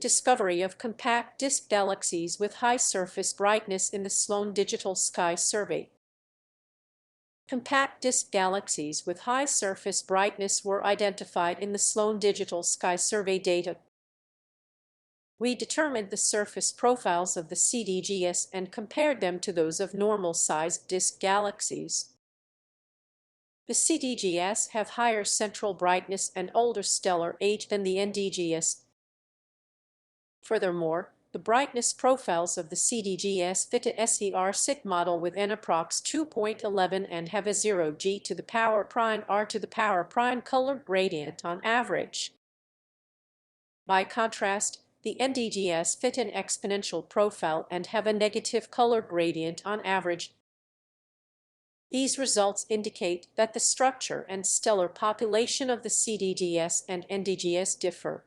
Discovery of compact disk galaxies with high surface brightness in the Sloan Digital Sky Survey. Compact disk galaxies with high surface brightness were identified in the Sloan Digital Sky Survey data. We determined the surface profiles of the CDGS and compared them to those of normal-sized disk galaxies. The CDGS have higher central brightness and older stellar age than the NDGS. Furthermore, the brightness profiles of the CDGS fit a SER-SIT model with n approx 2.11 and have a 0 g to the power prime r to the power prime color gradient on average. By contrast, the NDGS fit an exponential profile and have a negative color gradient on average. These results indicate that the structure and stellar population of the CDGS and NDGS differ.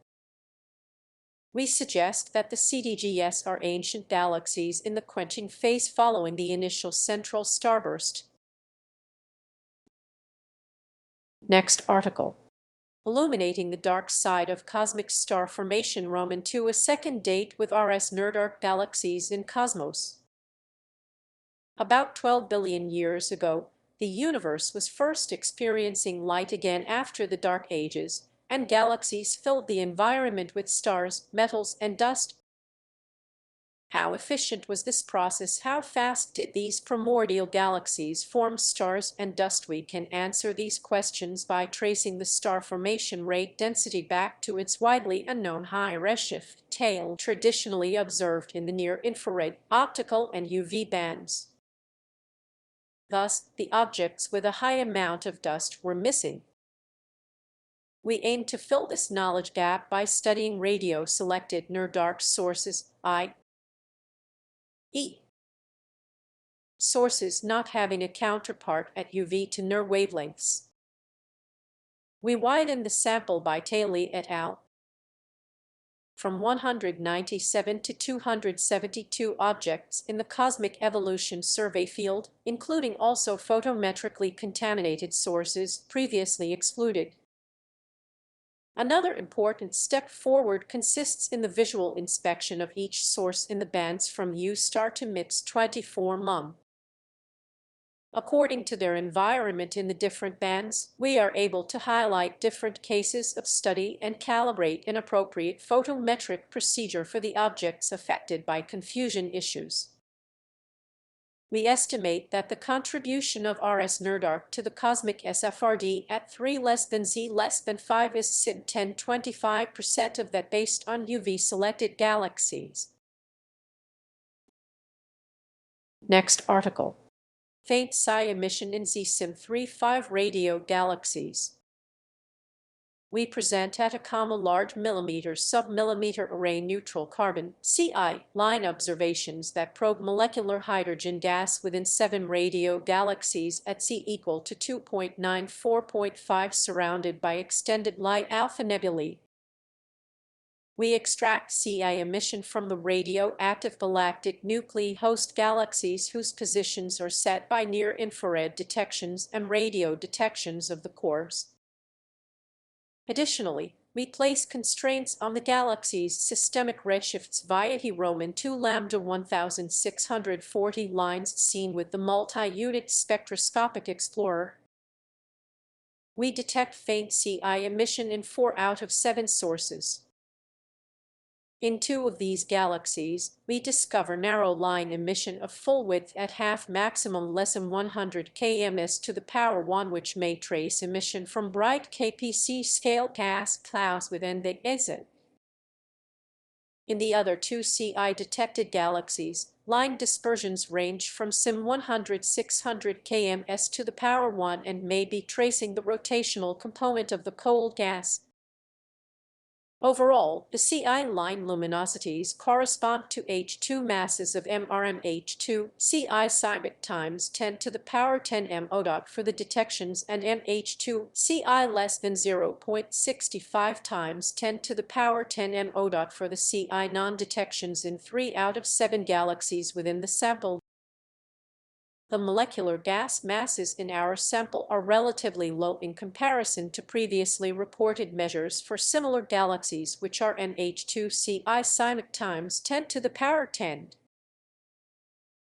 We suggest that the CDGS are ancient galaxies in the quenching phase following the initial central starburst. Next article. Illuminating the Dark Side of Cosmic Star Formation Roman II, a second date with RS near-dark galaxies in cosmos. About 12 billion years ago, the universe was first experiencing light again after the Dark Ages, and galaxies filled the environment with stars, metals, and dust. How efficient was this process? How fast did these primordial galaxies form stars and dust? We can answer these questions by tracing the star formation rate density back to its widely unknown high redshift tail traditionally observed in the near-infrared, optical, and UV bands. Thus, the objects with a high amount of dust were missing. We aim to fill this knowledge gap by studying radio-selected near-dark sources, i.e. sources not having a counterpart at UV to near wavelengths. We widened the sample by Taylor et al. From 197 to 272 objects in the Cosmic Evolution Survey field, including also photometrically contaminated sources previously excluded. Another important step forward consists in the visual inspection of each source in the bands from U* to MIPS 24 mum. According to their environment in the different bands, we are able to highlight different cases of study and calibrate an appropriate photometric procedure for the objects affected by confusion issues. We estimate that the contribution of RS near-dark to the cosmic SFRD at 3 less than Z less than 5 is SID 10-25% of that based on UV-selected galaxies. Next article. Faint psi emission in Z-SIM 3-5 radio galaxies. We present at a large millimeter sub-millimeter array neutral carbon (CI) line observations that probe molecular hydrogen gas within 7 radio galaxies at Z equal to 2.94.5 surrounded by extended Lie alpha nebulae. We extract CI emission from the radioactive galactic nuclei host galaxies whose positions are set by near-infrared detections and radio detections of the cores. Additionally, we place constraints on the galaxy's systemic redshifts via Roman 2 lambda 1640 lines seen with the multi-unit spectroscopic explorer. We detect faint CI emission in 4 out of 7 sources. In 2 of these galaxies, we discover narrow line emission of full width at half maximum less than 100 kms to the power 1, which may trace emission from bright KPC scale gas clouds within the exit. In the other 2 CI detected galaxies, line dispersions range from SIM 100-600 kms to the power 1 and may be tracing the rotational component of the cold gas. Overall, the CI line luminosities correspond to H2 masses of MRMH2 CI Sybit times 10 to the power 10 MO for the detections and MH2 CI less than 0.65 times 10 to the power 10 MO for the CI non-detections in 3 out of 7 galaxies within the sample. the molecular gas masses in our sample are relatively low in comparison to previously reported measures for similar galaxies, which are NH2Ci Simic times 10 to the power 10.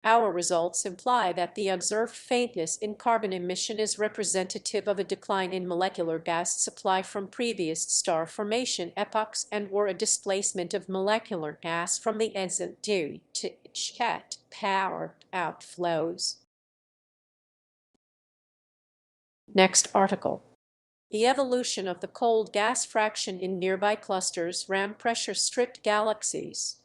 Our results imply that the observed faintness in carbon emission is representative of a decline in molecular gas supply from previous star formation epochs and/or a displacement of molecular gas from the exit due to jet power outflows. Next article. The evolution of the cold gas fraction in nearby clusters ram pressure-stripped galaxies.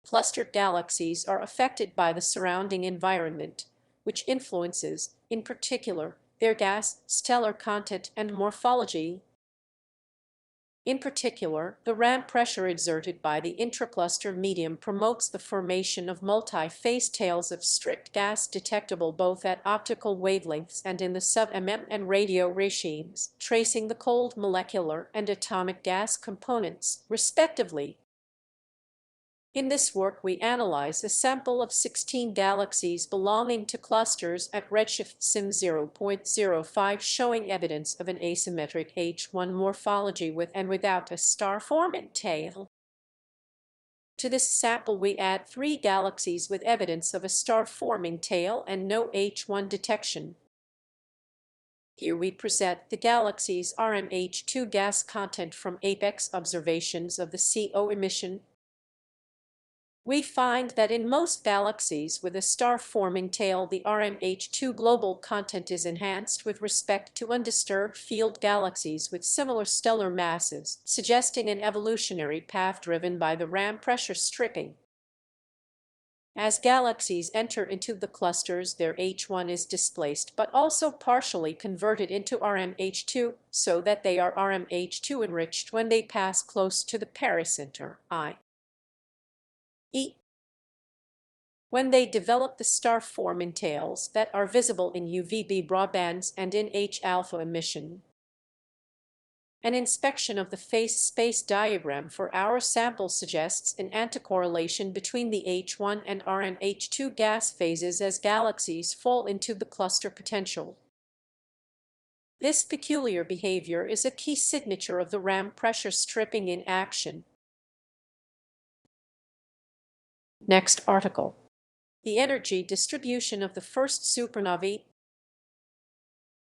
Clustered galaxies are affected by the surrounding environment, which influences, in particular, their gas, stellar content, and morphology. In particular, the ram pressure exerted by the intracluster medium promotes the formation of multi-phase tails of stripped gas detectable both at optical wavelengths and in the sub-mm and radio regimes, tracing the cold molecular and atomic gas components, respectively. In this work, we analyze a sample of 16 galaxies belonging to clusters at redshift SIM 0.05, showing evidence of an asymmetric H1 morphology with and without a star-forming tail. To this sample, we add 3 galaxies with evidence of a star-forming tail and no H1 detection. Here we present the galaxy's RMH2 gas content from apex observations of the CO emission. We find that in most galaxies with a star-forming tail, the RMH2 global content is enhanced with respect to undisturbed field galaxies with similar stellar masses, suggesting an evolutionary path driven by the ram pressure stripping. As galaxies enter into the clusters, their H1 is displaced but also partially converted into RMH2, so that they are RMH2 enriched when they pass close to the pericenter, i.e. when they develop the star-forming tails that are visible in UVB broadbands and in H-alpha emission. An inspection of the phase space diagram for our sample suggests an anticorrelation between the H1 and RMH2 gas phases as galaxies fall into the cluster potential. This peculiar behavior is a key signature of the ram pressure stripping in action. Next article. The energy distribution of the first supernovae.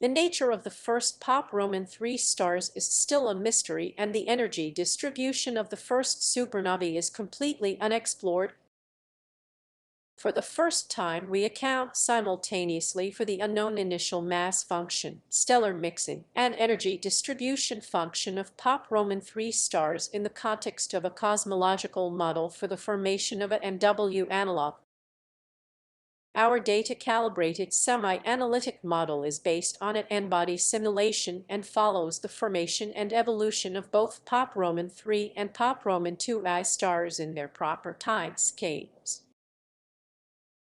The nature of the first Pop Roman 3 stars is still a mystery, and the energy distribution of the first supernovae is completely unexplored. For the first time, we account simultaneously for the unknown initial mass function, stellar mixing, and energy distribution function of Pop Roman 3 stars in the context of a cosmological model for the formation of an MW analog. Our data-calibrated semi-analytic model is based on an n-body simulation and follows the formation and evolution of both Pop Roman 3 and Pop Roman 2I stars in their proper time scales.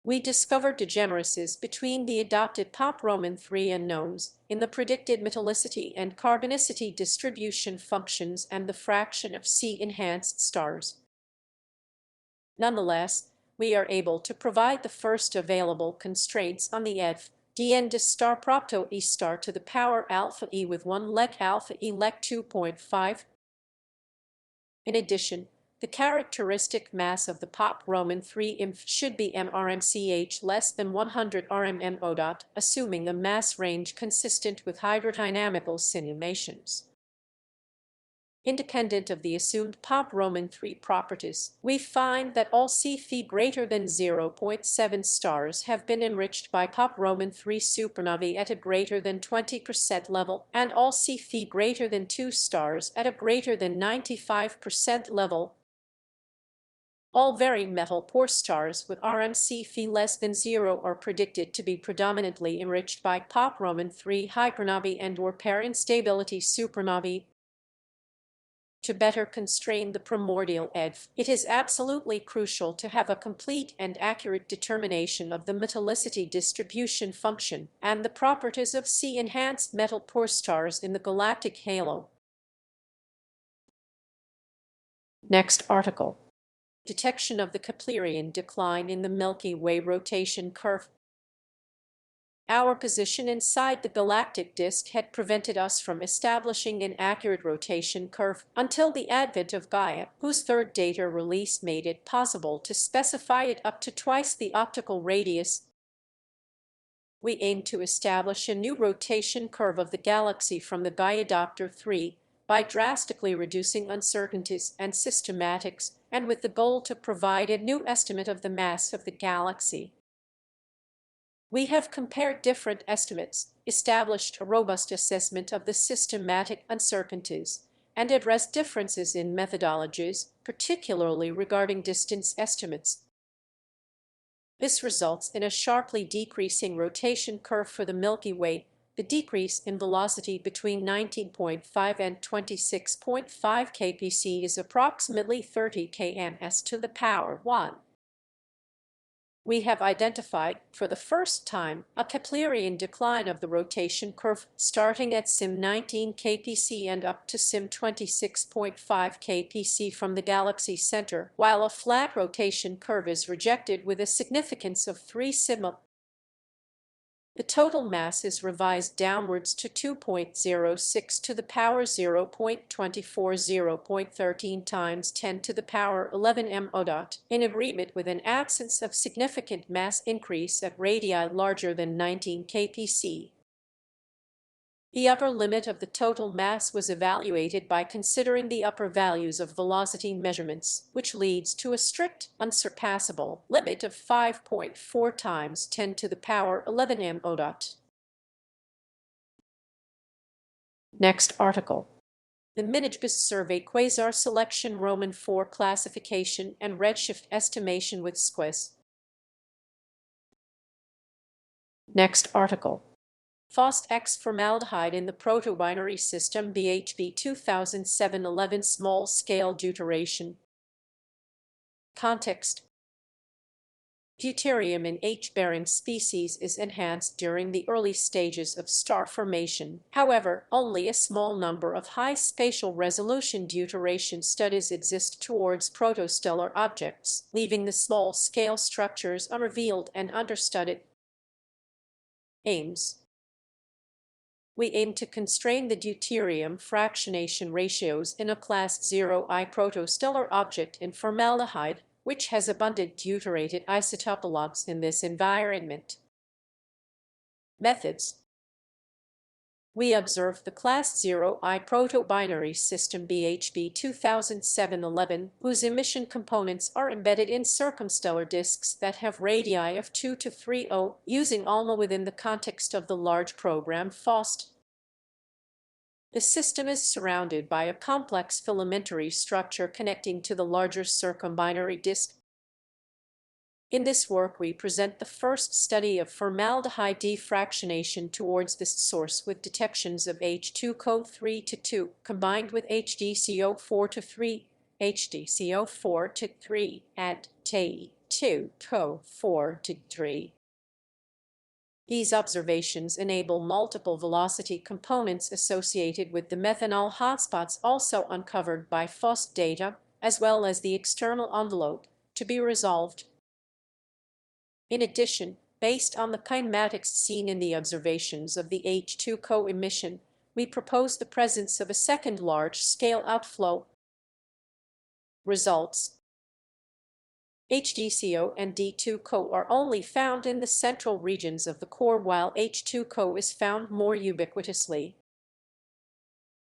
We discovered degeneracies between the adopted Pop Roman 3 unknowns in the predicted metallicity and carbonicity distribution functions and the fraction of C-enhanced stars. Nonetheless, we are able to provide the first available constraints on the EDF dn de star propto e star to the power alpha e with 1 lec alpha e lec 2.5. In addition, the characteristic mass of the Pop Roman 3 IMF should be mRMCH less than 100 rmmO, assuming a mass range consistent with hydrodynamical simulations. Independent of the assumed Pop Roman 3 properties, we find that all C-Phi greater than 0.7 stars have been enriched by Pop Roman 3 supernovae at a greater than 20% level, and all C-Phi greater than 2 stars at a greater than 95% level. All very metal-poor stars with RMC-Phi less than 0 are predicted to be predominantly enriched by Pop Roman 3 hypernovae and/or pair instability supernovae. To better constrain the primordial EDF, it is absolutely crucial to have a complete and accurate determination of the metallicity distribution function and the properties of C-enhanced metal-poor stars in the galactic halo. Next article. Detection of the Keplerian decline in the Milky Way rotation curve. Our position inside the galactic disk had prevented us from establishing an accurate rotation curve until the advent of Gaia, whose third data release made it possible to specify it up to twice the optical radius. We aim to establish a new rotation curve of the galaxy from the Gaia Doctor 3 by drastically reducing uncertainties and systematics, and with the goal to provide a new estimate of the mass of the galaxy. We have compared different estimates, established a robust assessment of the systematic uncertainties, and addressed differences in methodologies, particularly regarding distance estimates. This results in a sharply decreasing rotation curve for the Milky Way. The decrease in velocity between 19.5 and 26.5 kpc is approximately 30 kms to the power 1. We have identified, for the first time, a Keplerian decline of the rotation curve starting at sim 19 kpc and up to sim 26.5 kpc from the galaxy center, while a flat rotation curve is rejected with a significance of 3 sigma. The total mass is revised downwards to 2.06 to the power 0.24 0.13 times 10 to the power 11 m0, in agreement with an absence of significant mass increase at radii larger than 19 kpc. The upper limit of the total mass was evaluated by considering the upper values of velocity measurements, which leads to a strict, unsurpassable limit of 5.4 times 10 to the power 11 m0. Next article. The Minijbis Survey Quasar Selection Roman 4 Classification and Redshift Estimation with SQUES. Next article. Phos-X formaldehyde in the protobinary system BHB 2007-11 small-scale deuteration. Context. Deuterium in H-bearing species is enhanced during the early stages of star formation. However, only a small number of high spatial resolution deuteration studies exist towards protostellar objects, leaving the small-scale structures unrevealed and understudied. Aims. We aim to constrain the deuterium fractionation ratios in a class 0I protostellar object in formaldehyde, which has abundant deuterated isotopologues in this environment. Methods. We observe the class 0I protobinary system BHB 2007-11, whose emission components are embedded in circumstellar disks that have radii of 2 to 3.0, using ALMA within the context of the large program FOST. The system is surrounded by a complex filamentary structure connecting to the larger circumbinary disk. In this work, we present the first study of formaldehyde defractionation towards this source with detections of H2CO3 to 2 combined with HDCO4 to 3, HDCO4 to 3, and Te2CO4 to 3. These observations enable multiple velocity components associated with the methanol hotspots also uncovered by FOST data, as well as the external envelope, to be resolved. In addition, based on the kinematics seen in the observations of the H2CO emission, we propose the presence of a second large-scale outflow. Results. HDCO and D2CO are only found in the central regions of the core, while H2CO is found more ubiquitously.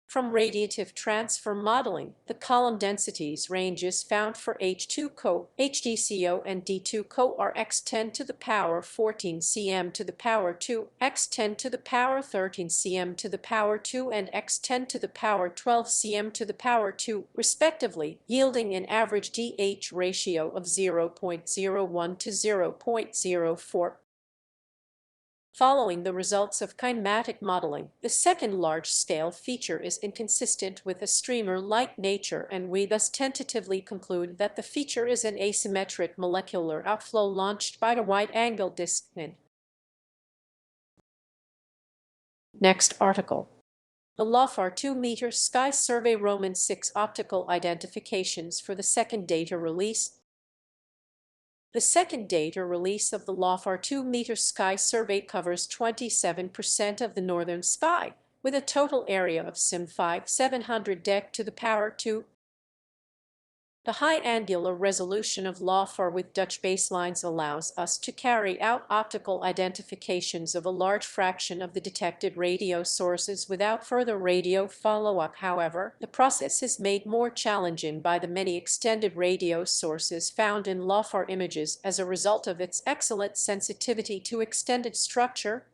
From radiative transfer modeling, the column densities ranges found for H2CO, HDCO, and D2CO are x10 to the power 14 cm to the power 2, x10 to the power 13 cm to the power 2, and x10 to the power 12 cm to the power 2, respectively, yielding an average DH ratio of 0.01 to 0.04. Following the results of kinematic modeling, the second large-scale feature is inconsistent with a streamer-like nature, and we thus tentatively conclude that the feature is an asymmetric molecular outflow launched by the wide-angle disk. Next article. The LOFAR 2-meter Sky Survey Roman 6 optical identifications for the second data release. The second data release of the LOFAR 2-meter sky survey covers 27% of the northern sky, with a total area of sim 5700 dec to the power 2. The high angular resolution of LOFAR with Dutch baselines allows us to carry out optical identifications of a large fraction of the detected radio sources without further radio follow-up. However, the process is made more challenging by the many extended radio sources found in LOFAR images as a result of its excellent sensitivity to extended structure.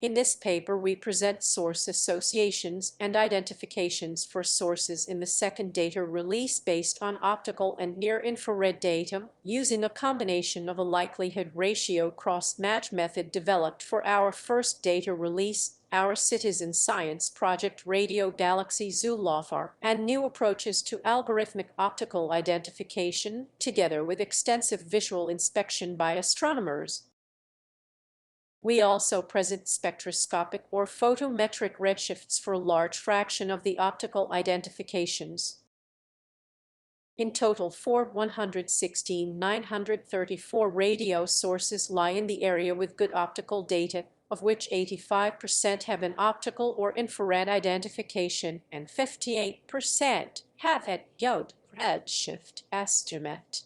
In this paper, we present source associations and identifications for sources in the second data release based on optical and near-infrared data, using a combination of a likelihood ratio cross-match method developed for our first data release, our citizen science project Radio Galaxy Zoo LOFAR, and new approaches to algorithmic optical identification, together with extensive visual inspection by astronomers. We also present spectroscopic or photometric redshifts for a large fraction of the optical identifications. In total, 116,934 radio sources lie in the area with good optical data, of which 85% have an optical or infrared identification and 58% have a diode redshift estimate.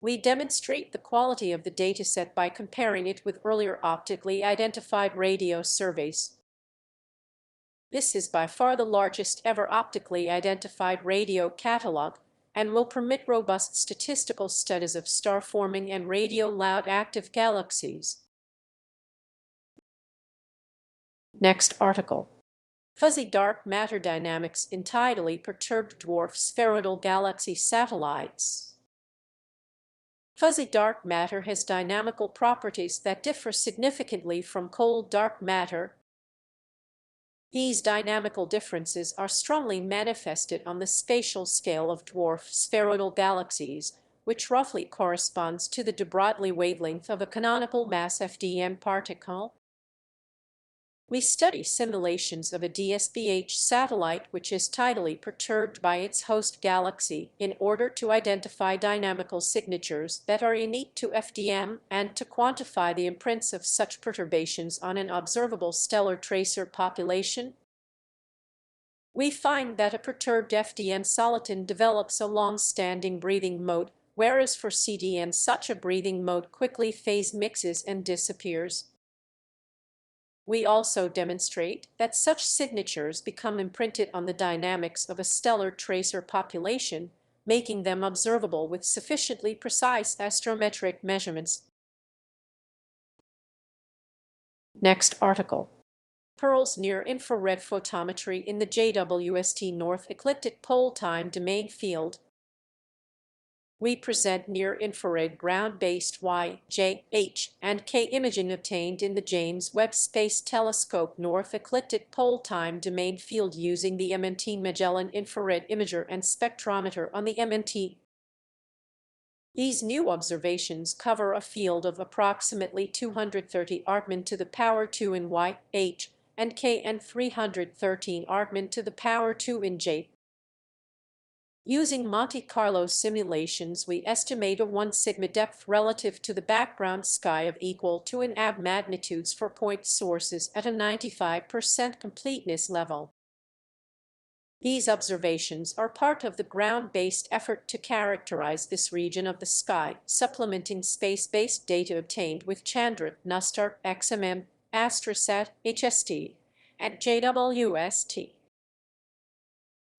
We demonstrate the quality of the dataset by comparing it with earlier optically identified radio surveys. This is by far the largest ever optically identified radio catalog and will permit robust statistical studies of star forming and radio-loud active galaxies. Next article. Fuzzy dark matter dynamics in tidally perturbed dwarf spheroidal galaxy satellites. Fuzzy dark matter has dynamical properties that differ significantly from cold dark matter. These dynamical differences are strongly manifested on the spatial scale of dwarf spheroidal galaxies, which roughly corresponds to the de Broglie wavelength of a canonical mass FDM particle. We study simulations of a DSBH satellite which is tidally perturbed by its host galaxy in order to identify dynamical signatures that are unique to FDM and to quantify the imprints of such perturbations on an observable stellar tracer population. We find that a perturbed FDM soliton develops a long-standing breathing mode, whereas for CDM such a breathing mode quickly phase mixes and disappears. We also demonstrate that such signatures become imprinted on the dynamics of a stellar tracer population, making them observable with sufficiently precise astrometric measurements. Next article. Pearl's near-infrared photometry in the JWST North Ecliptic Pole Time Domain Field. We present near-infrared ground-based Y, J, H, and K imaging obtained in the James Webb Space Telescope North Ecliptic Pole Time Domain Field using the MNT Magellan Infrared Imager and Spectrometer on the MNT. These new observations cover a field of approximately 230 arcmin to the power 2 in Y, H, and K, and 313 arcmin to the power 2 in J. Using Monte Carlo simulations, we estimate a 1 sigma depth relative to the background sky of equal to an AB magnitudes for point sources at a 95% completeness level. These observations are part of the ground-based effort to characterize this region of the sky, supplementing space-based data obtained with Chandra, Nustar, XMM, Astrosat, HST, and JWST.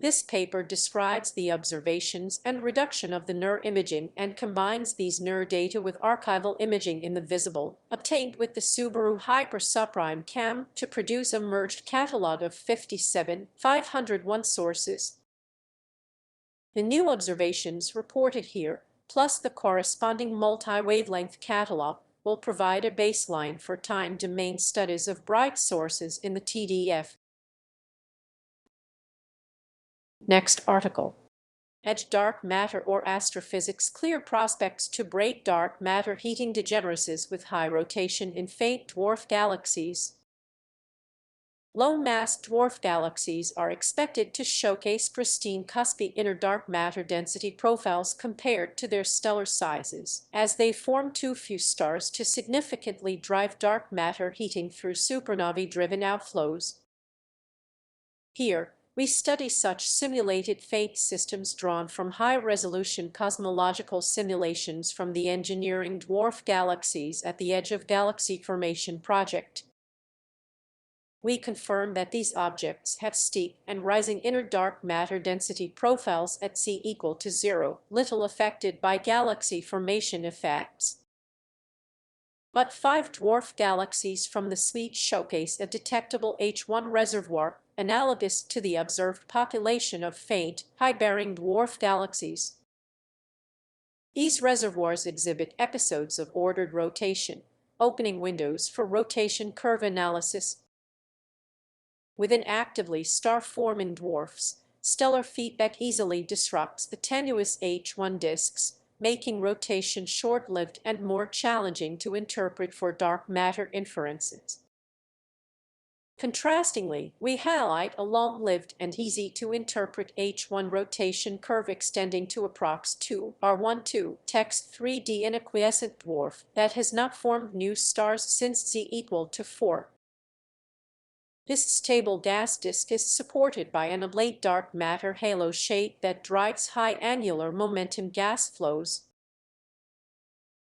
This paper describes the observations and reduction of the NIR imaging and combines these NIR data with archival imaging in the visible, obtained with the Subaru Hyper Subprime Cam, to produce a merged catalog of 57,501 sources. The new observations reported here, plus the corresponding multi-wavelength catalog, will provide a baseline for time domain studies of bright sources in the TDF. Next article. Edge dark matter or astrophysics clear prospects to break dark matter heating degeneracies with high rotation in faint dwarf galaxies. Low-mass dwarf galaxies are expected to showcase pristine cuspy inner dark matter density profiles compared to their stellar sizes, as they form too few stars to significantly drive dark matter heating through supernovae-driven outflows. Here, we study such simulated fate systems drawn from high-resolution cosmological simulations from the Engineering Dwarf Galaxies at the Edge of Galaxy Formation project. We confirm that these objects have steep and rising inner dark matter density profiles at C equal to 0, little affected by galaxy formation effects. But 5 dwarf galaxies from the suite showcase a detectable H1 reservoir analogous to the observed population of faint, high-bearing dwarf galaxies. These reservoirs exhibit episodes of ordered rotation, opening windows for rotation curve analysis. Within actively star-forming dwarfs, stellar feedback easily disrupts the tenuous H1 disks, making rotation short-lived and more challenging to interpret for dark matter inferences. Contrastingly, we highlight a long-lived and easy-to-interpret H1 rotation curve extending to approx 2 R12 text 3D in a quiescent dwarf that has not formed new stars since Z equal to 4. This stable gas disk is supported by an oblate dark matter halo shade that drives high angular momentum gas flows.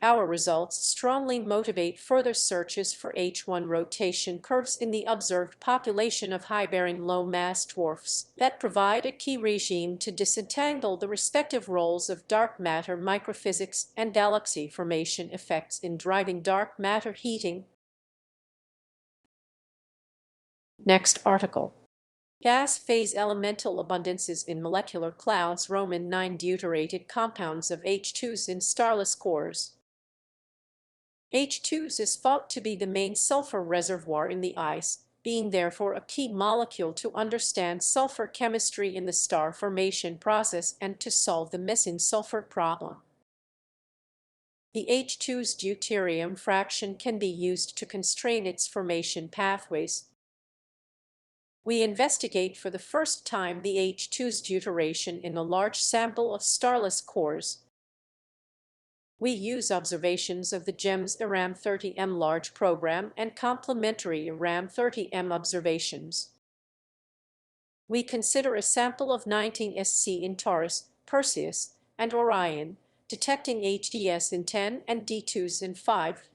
Our results strongly motivate further searches for H1 rotation curves in the observed population of high-bearing low-mass dwarfs that provide a key regime to disentangle the respective roles of dark matter microphysics and galaxy formation effects in driving dark matter heating. Next article. Gas phase elemental abundances in molecular clouds Roman 9 deuterated compounds of H2s in starless cores. H2s is thought to be the main sulfur reservoir in the ice, being therefore a key molecule to understand sulfur chemistry in the star formation process and to solve the missing sulfur problem. The H2's deuterium fraction can be used to constrain its formation pathways. We investigate for the first time the H2's deuteration in a large sample of starless cores. We use observations of the GEMS IRAM-30M large program and complementary IRAM-30M observations. We consider a sample of 19 SC in Taurus, Perseus, and Orion, detecting HDS in 10 and D2s in 5.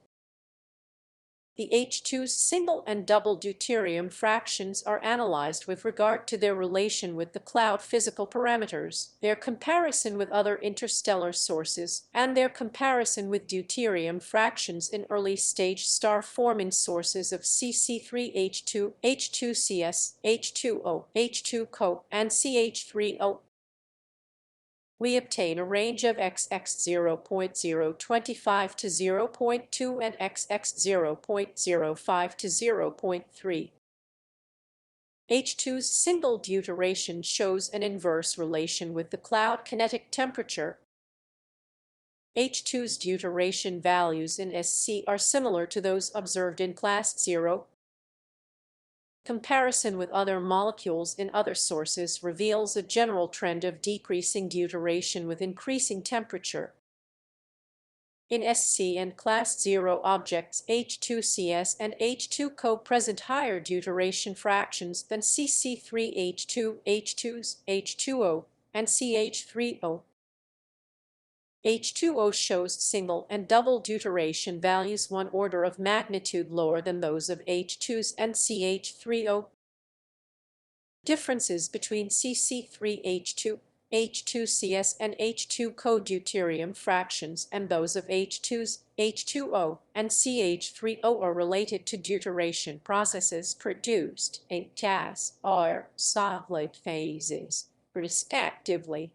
The H2's single and double deuterium fractions are analyzed with regard to their relation with the cloud physical parameters, their comparison with other interstellar sources, and their comparison with deuterium fractions in early-stage star-forming sources of CC3H2, H2CS, H2O, H2CO, and CH3O. We obtain a range of XX 0.025 to 0.2 and XX 0.05 to 0.3. H2's single deuteration shows an inverse relation with the cloud kinetic temperature. H2's deuteration values in SC are similar to those observed in class 0. Comparison with other molecules in other sources reveals a general trend of decreasing deuteration with increasing temperature. In SC and class 0 objects, H2CS and H2CO present higher deuteration fractions than CC3H2, H2s, H2O, and CH3O. H2O shows single and double deuteration values 1 order of magnitude lower than those of H2s and CH3O. Differences between CC3H2, H2CS, and H2CO deuterium fractions and those of H2s, H2O, and CH3O are related to deuteration processes produced in gas or solid phases, respectively.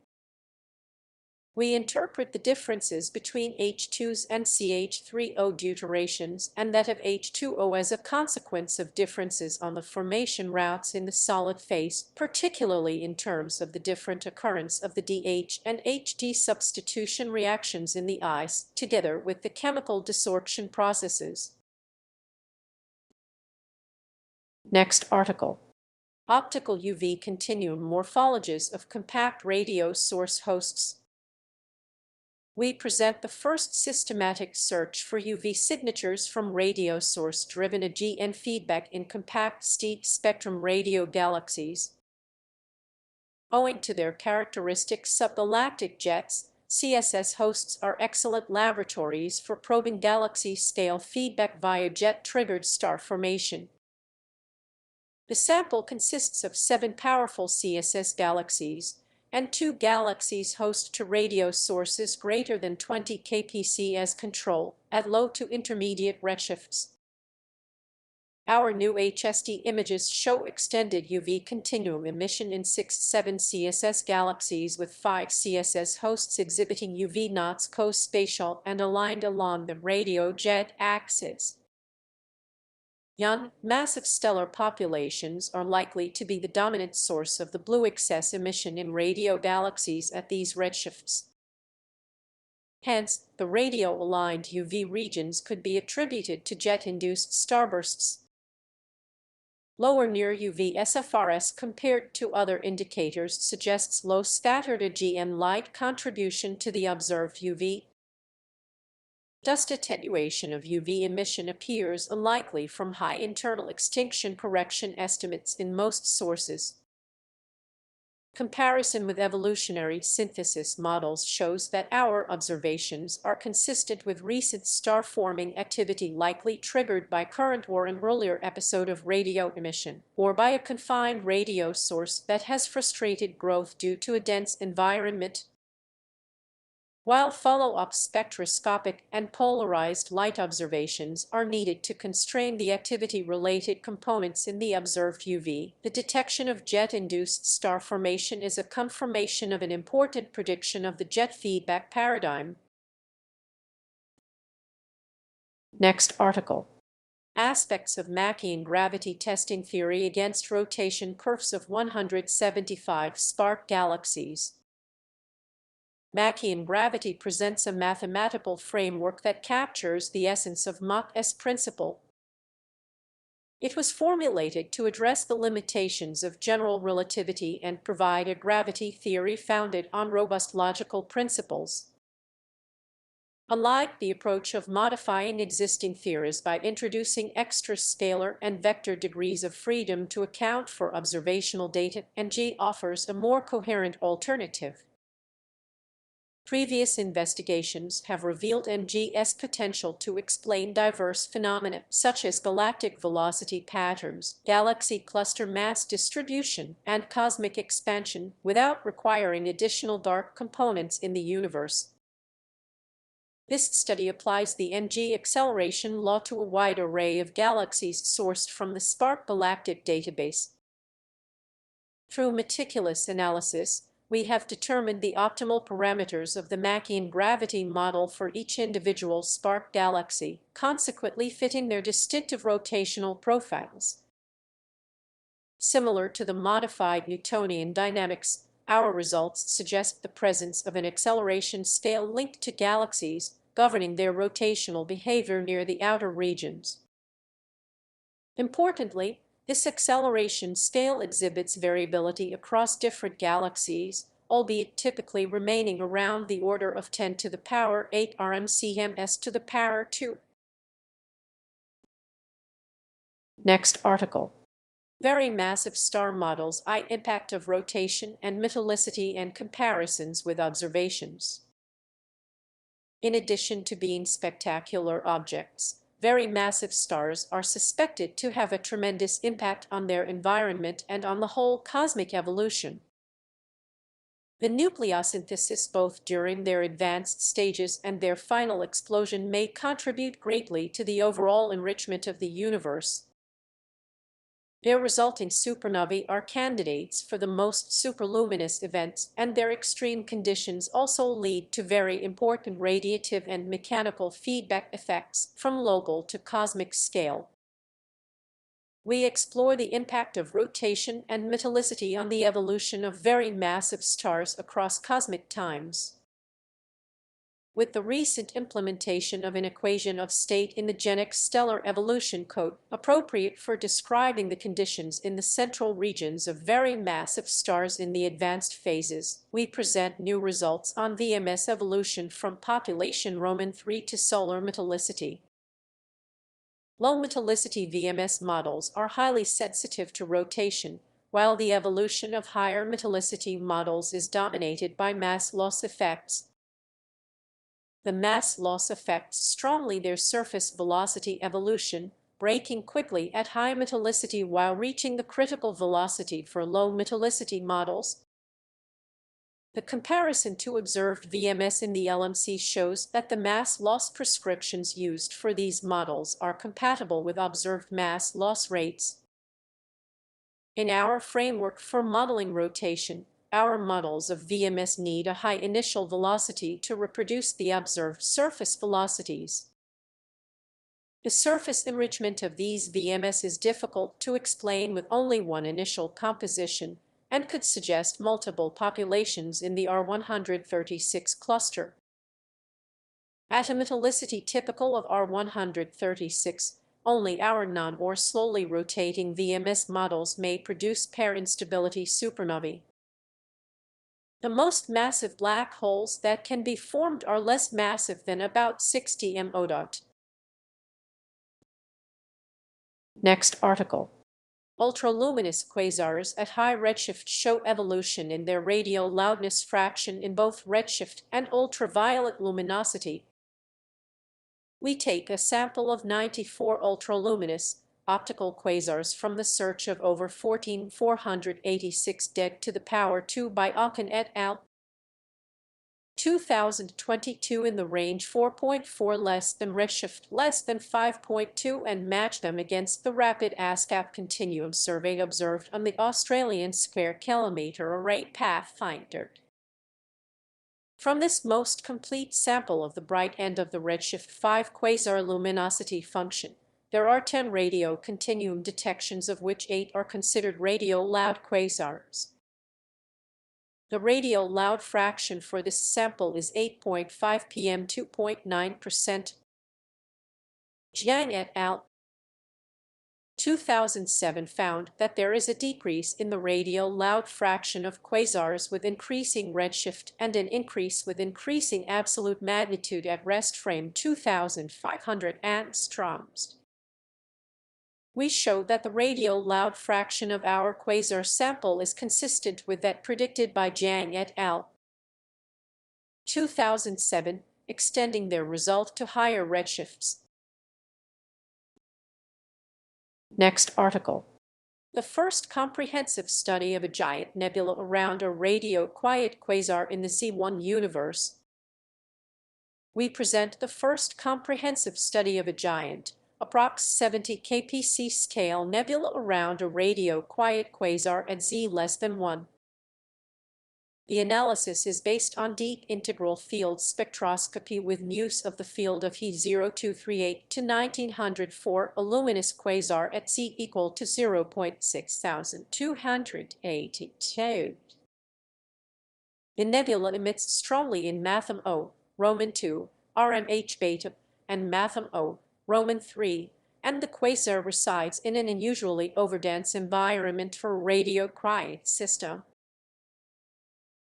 We interpret the differences between H2s and CH3O deuterations and that of H2O as a consequence of differences on the formation routes in the solid phase, particularly in terms of the different occurrence of the DH and HD substitution reactions in the ice, together with the chemical desorption processes. Next article. Optical UV continuum morphologies of compact radio source hosts. We present the first systematic search for UV signatures from radio source-driven AGN feedback in compact spectrum radio galaxies. Owing to their characteristic subgalactic jets, CSS hosts are excellent laboratories for probing galaxy-scale feedback via jet-triggered star formation. The sample consists of 7 powerful CSS galaxies, and 2 galaxies host to radio sources greater than 20 kpc as control, at low to intermediate redshifts. Our new HSD images show extended UV continuum emission in 6-7 CSS galaxies with 5 CSS hosts exhibiting UV knots co-spatial and aligned along the radio jet axis. Young, massive stellar populations are likely to be the dominant source of the blue excess emission in radio galaxies at these redshifts. Hence, the radio-aligned UV regions could be attributed to jet-induced starbursts. Lower near UV SFRS compared to other indicators suggests low scattered AGN light contribution to the observed UV. Dust attenuation of UV emission appears unlikely from high internal extinction correction estimates in most sources. Comparison with evolutionary synthesis models shows that our observations are consistent with recent star-forming activity likely triggered by current or an earlier episode of radio emission, or by a confined radio source that has frustrated growth due to a dense environment. While follow-up spectroscopic and polarized light observations are needed to constrain the activity-related components in the observed UV, the detection of jet-induced star formation is a confirmation of an important prediction of the jet feedback paradigm. Next article. Aspects of Machian gravity testing theory against rotation curves of 175 spark galaxies. Machian gravity presents a mathematical framework that captures the essence of Mach's principle. It was formulated to address the limitations of general relativity and provide a gravity theory founded on robust logical principles. Unlike the approach of modifying existing theories by introducing extra scalar and vector degrees of freedom to account for observational data, MG offers a more coherent alternative. Previous investigations have revealed MG's potential to explain diverse phenomena such as galactic velocity patterns, galaxy cluster mass distribution, and cosmic expansion without requiring additional dark components in the universe. This study applies the MG acceleration law to a wide array of galaxies sourced from the Spark Galactic database. Through meticulous analysis, we have determined the optimal parameters of the Machian gravity model for each individual spark galaxy, consequently fitting their distinctive rotational profiles. Similar to the modified Newtonian dynamics, our results suggest the presence of an acceleration scale linked to galaxies, governing their rotational behavior near the outer regions. Importantly, this acceleration scale exhibits variability across different galaxies, albeit typically remaining around the order of 10 to the power 8 rmcms to the power 2. Next article. Very massive star models, impact of rotation and metallicity and comparisons with observations. In addition to being spectacular objects, very massive stars are suspected to have a tremendous impact on their environment and on the whole cosmic evolution. The nucleosynthesis, both during their advanced stages and their final explosion, may contribute greatly to the overall enrichment of the universe. Their resulting supernovae are candidates for the most superluminous events, and their extreme conditions also lead to very important radiative and mechanical feedback effects from local to cosmic scale. We explore the impact of rotation and metallicity on the evolution of very massive stars across cosmic times. with the recent implementation of an equation of state in the GenX stellar evolution code, appropriate for describing the conditions in the central regions of very massive stars in the advanced phases, we present new results on VMS evolution from population Roman III to solar metallicity. Low metallicity VMS models are highly sensitive to rotation, while the evolution of higher metallicity models is dominated by mass loss effects. The mass loss affects strongly their surface velocity evolution, breaking quickly at high metallicity while reaching the critical velocity for low metallicity models. The comparison to observed VMS in the LMC shows that the mass loss prescriptions used for these models are compatible with observed mass loss rates. In our framework for modeling rotation, our models of VMS need a high initial velocity to reproduce the observed surface velocities. The surface enrichment of these VMS is difficult to explain with only one initial composition and could suggest multiple populations in the R136 cluster. At a metallicity typical of R136, only our non- or slowly rotating VMS models may produce pair instability supernovae. The most massive black holes that can be formed are less massive than about 60 MO. Next article. Ultraluminous quasars at high redshift show evolution in their radial loudness fraction in both redshift and ultraviolet luminosity. We take a sample of 94 ultraluminous optical quasars from the search of over 14,486 dead to the power 2 by Oken et al. 2022 in the range 4.4 less than redshift less than 5.2 and match them against the rapid ASCAP continuum survey observed on the Australian Square Kilometre Array Pathfinder. From this most complete sample of the bright end of the redshift 5 quasar luminosity function, there are 10 radio continuum detections, of which 8 are considered radio loud quasars. The radial loud fraction for this sample is 8.5 pm 2.9%. Jiang et al. 2007 found that there is a decrease in the radial loud fraction of quasars with increasing redshift and an increase with increasing absolute magnitude at rest frame 2500 angstroms. We show that the radial loud fraction of our quasar sample is consistent with that predicted by Jiang et al. 2007, extending their result to higher redshifts. Next article. The first comprehensive study of a giant nebula around a radio-quiet quasar in the Z1 universe. We present the first comprehensive study of a giant, approx 70 kpc scale nebula around a radio-quiet quasar at Z less than 1. The analysis is based on deep integral field spectroscopy with use of the field of He 0238 to 1904, a luminous quasar at Z equal to 0.6282. The nebula emits strongly in Matham O, Roman 2, RMH beta, and Matham O, Roman 3, and the quasar resides in an unusually overdense environment for a radio-quiet system.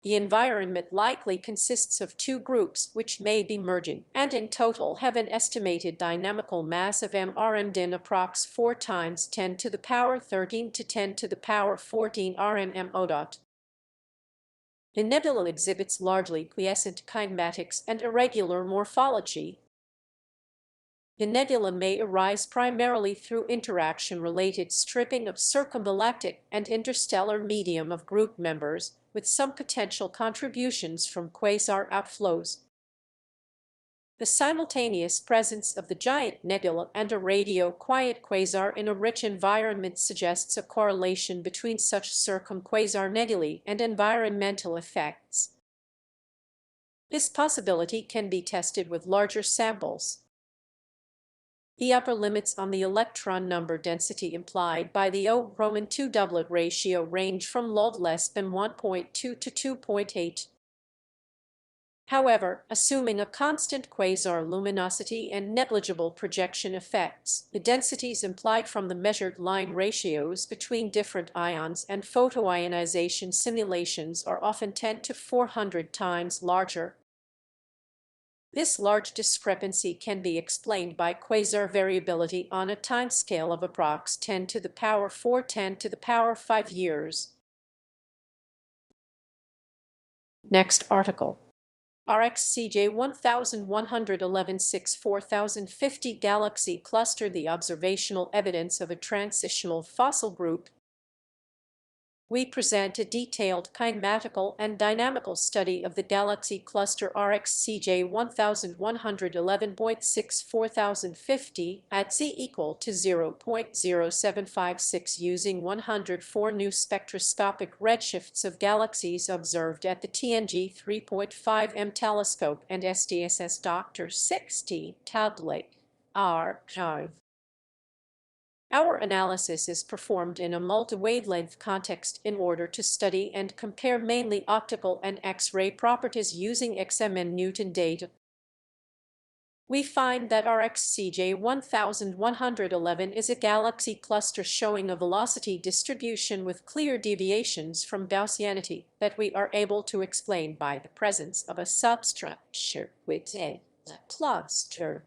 The environment likely consists of two groups which may be merging, and in total have an estimated dynamical mass of mRMDin approx 4 times 10 to the power 13 to 10 to the power 14 RMMO. The nebula exhibits largely quiescent kinematics and irregular morphology. The nebula may arise primarily through interaction-related stripping of circumgalactic and interstellar medium of group members, with some potential contributions from quasar outflows. The simultaneous presence of the giant nebula and a radio-quiet quasar in a rich environment suggests a correlation between such circumquasar nebulae and environmental effects. This possibility can be tested with larger samples. The upper limits on the electron number density implied by the O-Roman 2 doublet ratio range from log less than 1.2 to 2.8. However, assuming a constant quasar luminosity and negligible projection effects, the densities implied from the measured line ratios between different ions and photoionization simulations are often 10 to 400 times larger. This large discrepancy can be explained by quasar variability on a timescale of approx 10 to the power 4 10 to the power 5 years. Next article. RxCJ 1111-6 4050 galaxy cluster, the observational evidence of a transitional fossil group. We present a detailed kinematical and dynamical study of the galaxy cluster RxCJ 1111.6 4050 at Z equal to 0.0756 using 104 new spectroscopic redshifts of galaxies observed at the TNG 3.5M telescope and SDSS Dr. 60 tablet arxiv. Our analysis is performed in a multi-wavelength context in order to study and compare mainly optical and X-ray properties using XM and Newton data. We find that RxCJ 1111 is a galaxy cluster showing a velocity distribution with clear deviations from Gaussianity that we are able to explain by the presence of a substructure within the cluster.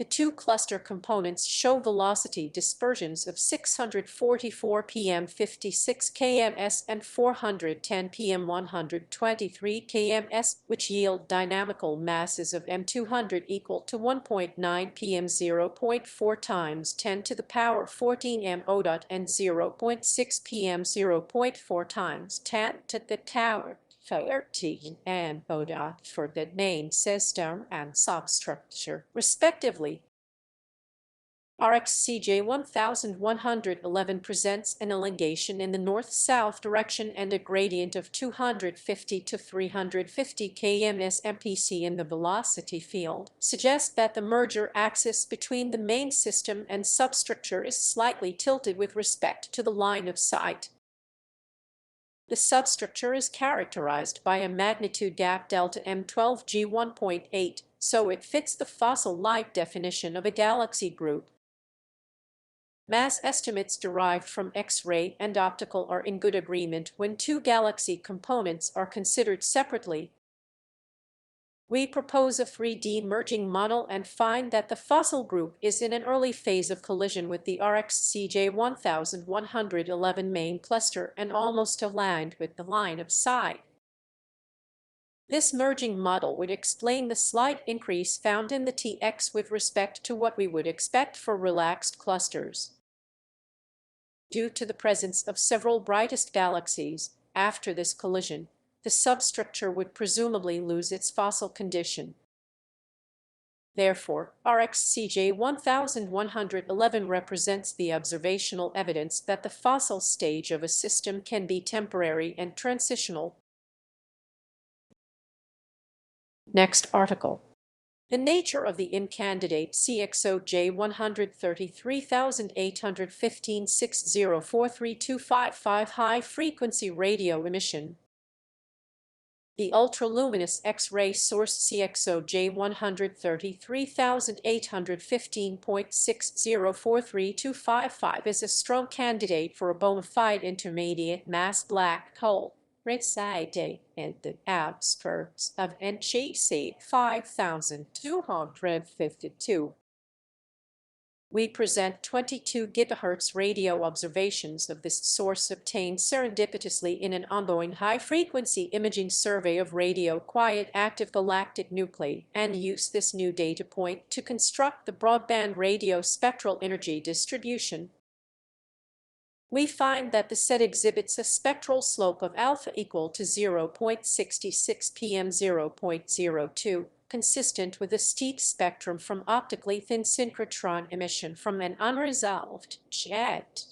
The two cluster components show velocity dispersions of 644 pm 56 kms and 410 pm 123 kms, which yield dynamical masses of m200 equal to 1.9 pm 0.4 times 10 to the power 14 m o dot and 0.6 pm 0.4 times 10 to the power 13 and O dot for the main system and substructure, respectively. RxCJ 1111 presents an elongation in the north-south direction and a gradient of 250 to 350 kms MPC in the velocity field, suggest that the merger axis between the main system and substructure is slightly tilted with respect to the line of sight. The substructure is characterized by a magnitude gap delta M12 G 1.8, so it fits the fossil life definition of a galaxy group. Mass estimates derived from X-ray and optical are in good agreement when two galaxy components are considered separately. We propose a 3D merging model and find that the fossil group is in an early phase of collision with the RxCJ 1111 main cluster and almost aligned with the line of sight. This merging model would explain the slight increase found in the Tx with respect to what we would expect for relaxed clusters. Due to the presence of several brightest galaxies, after this collision, the substructure would presumably lose its fossil condition. Therefore, RxCJ 1111 represents the observational evidence that the fossil stage of a system can be temporary and transitional. Next article. The nature of the incandidate CXOJ 133,815-604325 high-frequency radio emission. The ultraluminous X-ray source CXOJ 133,815.6043255 is a strong candidate for a bona fide intermediate mass black hole, residing in the outskirts of NGC 5252. We present 22 GHz radio observations of this source obtained serendipitously in an ongoing high-frequency imaging survey of radio-quiet active galactic nuclei, and use this new data point to construct the broadband radio spectral energy distribution. We find that the set exhibits a spectral slope of alpha equal to 0.66 pm 0.02, consistent with a steep spectrum from optically thin synchrotron emission from an unresolved jet.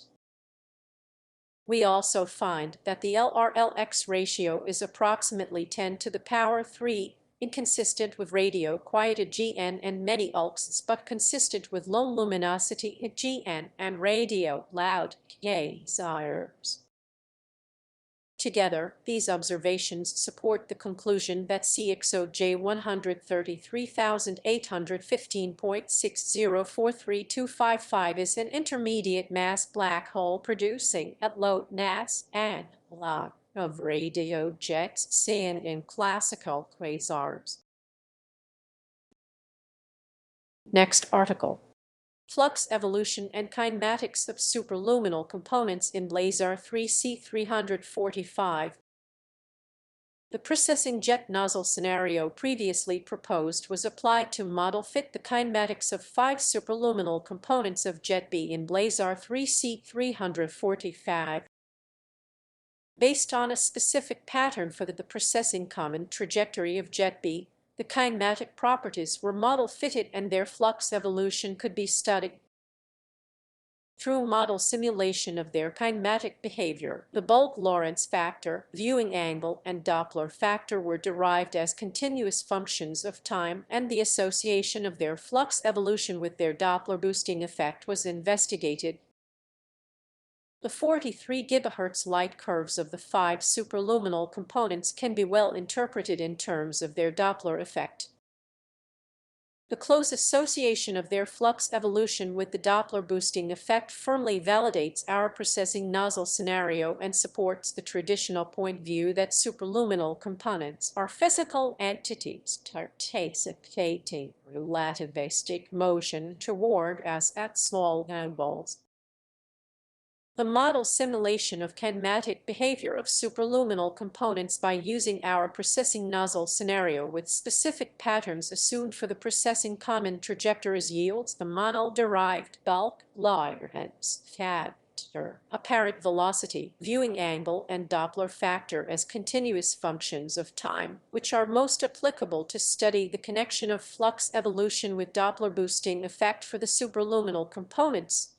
We also find that the LRLX ratio is approximately 10 to the power 3, inconsistent with radio-quieted GN and many ULXs, but consistent with low luminosity at GN and radio-loud quasars. Together, these observations support the conclusion that CXOJ 133,815.6043255 is an intermediate mass black hole producing at low mass and a lot of radio jets seen in classical quasars. Next article. Flux evolution and kinematics of superluminal components in Blazar 3C345. The processing jet nozzle scenario previously proposed was applied to model fit the kinematics of 5 superluminal components of Jet B in Blazar 3C345. Based on a specific pattern for the processing common trajectory of Jet B, the kinematic properties were model fitted and their flux evolution could be studied. Through model simulation of their kinematic behavior, the bulk Lorentz factor, viewing angle, and Doppler factor were derived as continuous functions of time, and the association of their flux evolution with their Doppler boosting effect was investigated. The 43 GHz light curves of the 5 superluminal components can be well interpreted in terms of their Doppler effect. The close association of their flux evolution with the Doppler boosting effect firmly validates our processing nozzle scenario and supports the traditional point view that superluminal components are physical entities participating in relativistic motion toward us at small angles. The model simulation of kinematic behavior of superluminal components by using our processing nozzle scenario with specific patterns assumed for the processing common trajectories yields the model-derived bulk Lorentz factor, apparent velocity, viewing angle, and Doppler factor as continuous functions of time, which are most applicable to study the connection of flux evolution with Doppler boosting effect for the superluminal components.